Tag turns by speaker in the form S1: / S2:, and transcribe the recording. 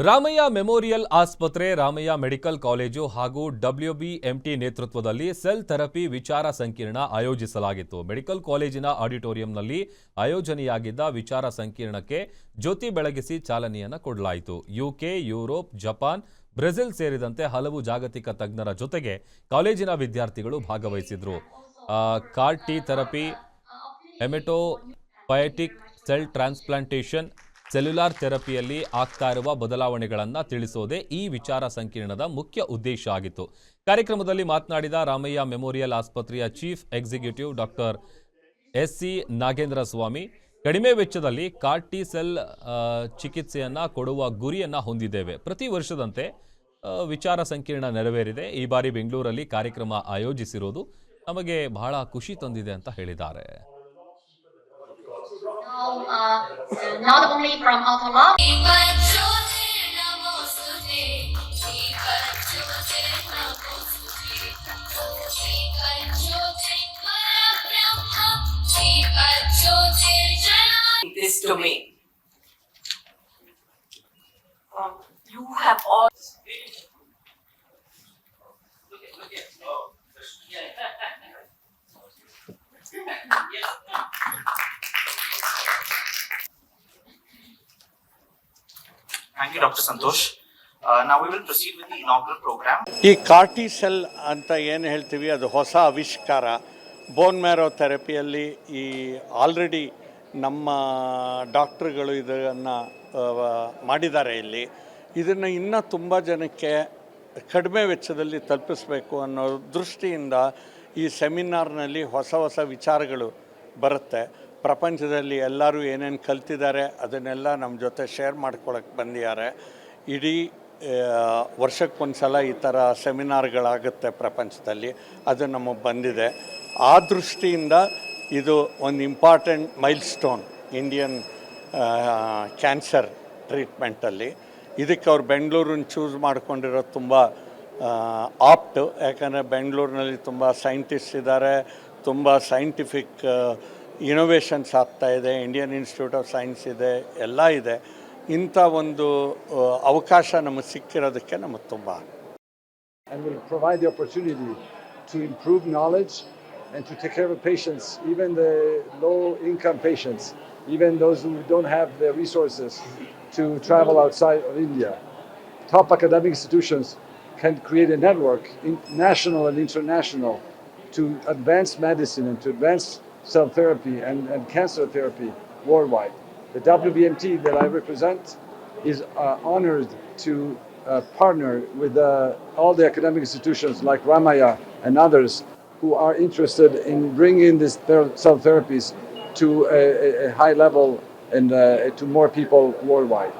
S1: Ramaiah memorial ಆಸ್ಪತ್ರೆ, Ramaiah medical college ಹಾಗೂ WBMT ನೇತೃತ್ವದಲ್ಲಿ ಸೆಲ್ ಥೆರಪಿ ವಿಚಾರ ಸಂಕಿರಣ ಆಯೋಜಿಸಲಾಗಿತ್ತು. ಮೆಡಿಕಲ್ ಕಾಲೇಜಿನ ಆಡಿಟೋರಿಯಂನಲ್ಲಿ ಆಯೋಜನೆಯಾಗಿದ್ದ ವಿಚಾರ ಸಂಕಿರಣಕ್ಕೆ ಜ್ಯೋತಿ ಬೆಳಗಿಸಿ ಚಾಲನೆಯನ್ನು ಕೊಡಲಾಯಿತು. UK, ಯುರೋಪ್, ಜಪಾನ್, ಬ್ರೆಜಿಲ್ ಸೇರಿದಂತೆ ಹಲವು ಜಾಗತಿಕ ತಜ್ಞರ ಜೊತೆಗೆ ಕಾಲೇಜಿನ ವಿದ್ಯಾರ್ಥಿಗಳು ಭಾಗವಹಿಸಿದ್ರು. CAR T therapy, hematopoietic cell transplantation, cellular ಥೆರಪಿಯಲ್ಲಿ ಆಗ್ತಾ ಇರುವ ಬದಲಾವಣೆಗಳನ್ನು ತಿಳಿಸೋದೇ ಈ ವಿಚಾರ ಸಂಕಿರಣದ ಮುಖ್ಯ ಉದ್ದೇಶ ಆಗಿತ್ತು. ಕಾರ್ಯಕ್ರಮದಲ್ಲಿ ಮಾತನಾಡಿದ ರಾಮಯ್ಯ ಮೆಮೋರಿಯಲ್ ಆಸ್ಪತ್ರೆಯ chief executive doctor SC Nagendra Swamy, ಕಡಿಮೆ ವೆಚ್ಚದಲ್ಲಿ ಕಾರ್ ಟಿ ಸೆಲ್ ಚಿಕಿತ್ಸೆಯನ್ನು ಕೊಡುವ ಗುರಿಯನ್ನು ಹೊಂದಿದ್ದೇವೆ. ಪ್ರತಿ ವರ್ಷದಂತೆ ವಿಚಾರ ಸಂಕಿರಣ ನೆರವೇರಿದೆ. ಈ ಬಾರಿ ಬೆಂಗಳೂರಲ್ಲಿ ಕಾರ್ಯಕ್ರಮ ಆಯೋಜಿಸಿರೋದು ನಮಗೆ ಬಹಳ ಖುಷಿ ತಂದಿದೆ ಅಂತ ಹೇಳಿದ್ದಾರೆ.
S2: Not only from Ottawa.
S3: This to me. You have all.
S4: Thank you, Dr. Santosh. Now we will proceed with the inaugural program.
S5: ಈ ಕಾರ್ಟಿ ಸೆಲ್ ಅಂತ ಏನು ಹೇಳ್ತೀವಿ ಅದು ಹೊಸ ಆವಿಷ್ಕಾರ. ಬೋನ್ ಮ್ಯಾರೋ ಥೆರಪಿಯಲ್ಲಿ ಈ ಆಲ್ರೆಡಿ ನಮ್ಮ ಡಾಕ್ಟ್ರುಗಳು ಇದನ್ನು ಮಾಡಿದ್ದಾರೆ. ಇದನ್ನು ಇನ್ನೂ ತುಂಬ ಜನಕ್ಕೆ ಕಡಿಮೆ ವೆಚ್ಚದಲ್ಲಿ ತಲುಪಿಸಬೇಕು ಅನ್ನೋ ದೃಷ್ಟಿಯಿಂದ ಈ ಸೆಮಿನಾರ್ನಲ್ಲಿ ಹೊಸ ಹೊಸ ವಿಚಾರಗಳು ಬರುತ್ತೆ. ಪ್ರಪಂಚದಲ್ಲಿ ಎಲ್ಲರೂ ಏನೇನು ಕಲ್ತಿದ್ದಾರೆ ಅದನ್ನೆಲ್ಲ ನಮ್ಮ ಜೊತೆ ಶೇರ್ ಮಾಡ್ಕೊಳ್ಳೋಕ್ಕೆ ಬಂದಿದ್ದಾರೆ. ಇಡೀ ವರ್ಷಕ್ಕೊಂದು ಸಲ ಈ ಥರ ಸೆಮಿನಾರ್ಗಳಾಗುತ್ತೆ ಪ್ರಪಂಚದಲ್ಲಿ, ಅದು ನಮಗೆ ಬಂದಿದೆ. ಆ ದೃಷ್ಟಿಯಿಂದ ಇದು ಒಂದು ಇಂಪಾರ್ಟೆಂಟ್ ಮೈಲ್ಸ್ಟೋನ್ ಇಂಡಿಯನ್ ಕ್ಯಾನ್ಸರ್ ಟ್ರೀಟ್ಮೆಂಟಲ್ಲಿ. ಇದಕ್ಕೆ ಅವ್ರು ಬೆಂಗಳೂರನ್ನ ಚೂಸ್ ಮಾಡ್ಕೊಂಡಿರೋದು ತುಂಬ ಆಪ್ಟು. ಯಾಕಂದರೆ ಬೆಂಗಳೂರಿನಲ್ಲಿ ತುಂಬ ಸೈಂಟಿಸ್ಟ್ ಇದ್ದಾರೆ, ತುಂಬ ಸೈಂಟಿಫಿಕ್ ಇನೋವೇಷನ್ಸ್ ಆಗ್ತಾಯಿದೆ, ಇಂಡಿಯನ್ ಇನ್ಸ್ಟಿಟ್ಯೂಟ್ ಆಫ್ ಸೈನ್ಸ್ ಇದೆ, ಎಲ್ಲ ಇದೆ. ಇಂಥ ಒಂದು ಅವಕಾಶ ನಮಗೆ ಸಿಕ್ಕಿರೋದಕ್ಕೆ ನಮಗೆ ತುಂಬ.
S6: And will provide the opportunity to improve knowledge and to take care of patients, even the low-income patients, even those who don't have the resources to travel outside of India. Top academic institutions can create a network, national and international, to advance medicine and to advance cell therapy and cancer therapy worldwide. The WBMT that I represent is honored to partner with all the academic institutions like Ramaya and others who are interested in bringing these cell therapies to a high level and to more people worldwide.